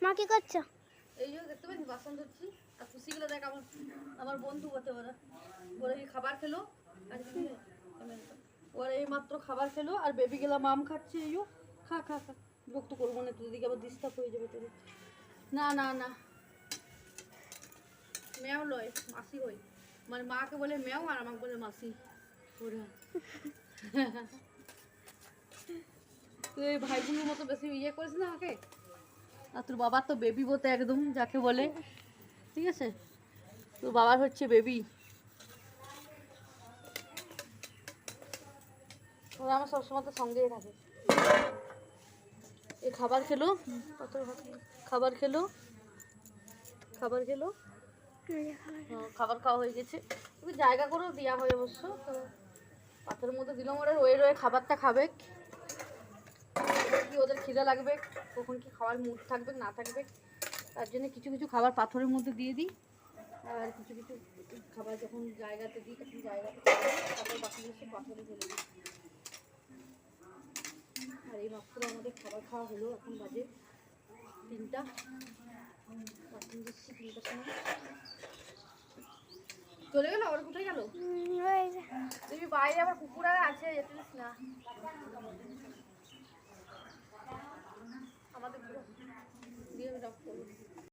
মা কি করছো? এই যে দেখতে পাচ্ছি বাসন ধরছি। আর খুশিগুলো দেখ, আমার বন্ধু বলতে ওরা ওরা এই খাবার খেলো। আর ওরা এই মাত্র খাবার খেলো আর বেবি গেলা মাম খাচ্ছে। এই খা খা খা, বিরক্ত করবো না তোর দিকে, আবার ডিস্টার্ব হয়ে যাবে তোর। না না না, ম্যাও লয়, মাসি হই। মানে মাকে বলে ম্যাও আর আমাকে বলে মাসি। ওরা তুই এই ভাই বোনের মতো বেশি ইয়ে করিস না আমাকে। আর তোর বাবার তো বেবি বলতে একদম যাকে বলে, ঠিক আছে? তোর বাবার হচ্ছে বেবি। ওরা আমার সবসময় তো সঙ্গেই থাকে। এই খাবার খেলো, খাবার খেলো, খাবার খেলো। খাবার খাওয়া হয়ে গেছে। তুমি জায়গা করেও দেওয়া হয় অবশ্য, তো পাথরের মধ্যে দিলাম। ওরা রয়ে রয়ে খাবারটা খাবে, কি ওদের খিদে লাগবে, কখন কি খাওয়ার মুড থাকবে না থাকবে, তার জন্য কিছু কিছু খাবার পাথরের মধ্যে দিয়ে দিই। আর কিছু কিছু খাবার যখন জায়গাতে দিই তখন জায়গাতে তারপর বাকি এসে পাথরে ফেলে দিই। আর এই মাত্র আমাদের খাবার খাওয়া হলো, এখন বাজে 3টা। বাসন দিচ্ছি 3টার সময়। চলে গেল? আবার কোথায় গেল? তুমি বাইরে আবার কুকুর আর আছে, যেতে দিস না আমাদের দিয়ে